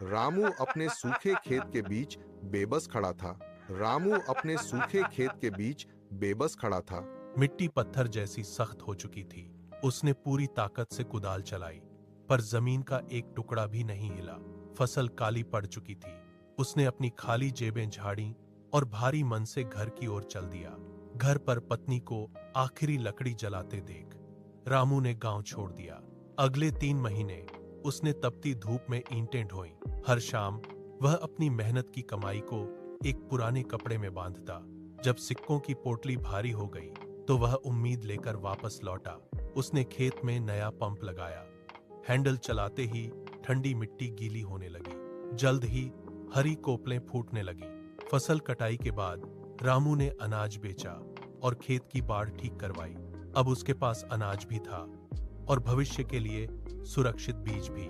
रामू अपने सूखे खेत के बीच बेबस खड़ा था। रामू अपने सूखे खेत के बीच बेबस खड़ा था। मिट्टी पत्थर जैसी सख्त हो चुकी थी। उसने पूरी ताकत से कुदाल चलाई, पर जमीन का एक टुकड़ा भी नहीं हिला। फसल काली पड़ चुकी थी। उसने अपनी खाली जेबें झाड़ी और भारी मन से घर की ओर चल दिया। घर पर पत्नी को आखिरी लकड़ी जलाते देख रामू ने गांव छोड़ दिया। अगले 3 महीने उसने तपती धूप में ईंटें ढोई। हर शाम वह अपनी मेहनत की कमाई को एक पुराने कपड़े में बांधता। जब सिक्कों की पोटली भारी हो गई तो वह उम्मीद लेकर वापस लौटा। उसने खेत में नया पंप लगाया। हैंडल चलाते ही ठंडी मिट्टी गीली होने लगी। जल्द ही हरी कोपलें फूटने लगी। फसल कटाई के बाद रामू ने अनाज बेचा और खेत की बाड़ ठीक करवाई। अब उसके पास अनाज भी था और भविष्य के लिए सुरक्षित बीज भी।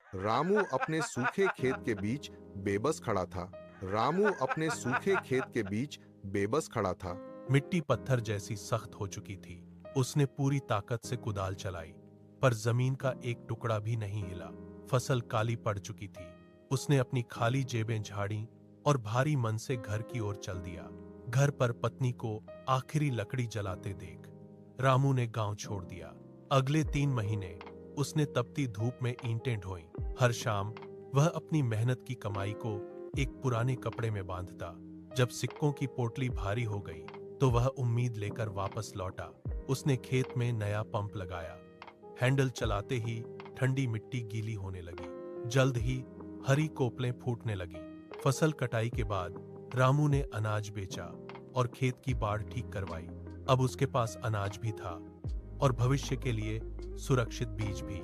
रामू अपने सूखे खेत के बीच बेबस खड़ा था। रामू अपने सूखे खेत के बीच बेबस खड़ा था। मिट्टी पत्थर जैसी सख्त हो चुकी थी। उसने पूरी ताकत से कुदाल चलाई, पर जमीन का एक टुकड़ा भी नहीं हिला। फसल काली पड़ चुकी थी। उसने अपनी खाली जेबें झाड़ी और भारी मन से घर की ओर चल दिया। घर पर पत्नी को आखिरी लकड़ी जलाते देख रामू ने गांव छोड़ दिया। अगले 3 महीने उसने तपती धूप में ईंटें ढोई। हर शाम वह अपनी मेहनत की कमाई को एक पुराने कपड़े में बांधता। जब सिक्कों की पोटली भारी हो गई तो वह उम्मीद लेकर वापस लौटा। उसने खेत में नया पंप लगाया। हैंडल चलाते ही ठंडी मिट्टी गीली होने लगी। जल्द ही हरी कोपलें फूटने लगी। फसल कटाई के बाद रामू ने अनाज बेचा और खेत की बाड़ ठीक करवाई। अब उसके पास अनाज भी था और भविष्य के लिए सुरक्षित बीज भी।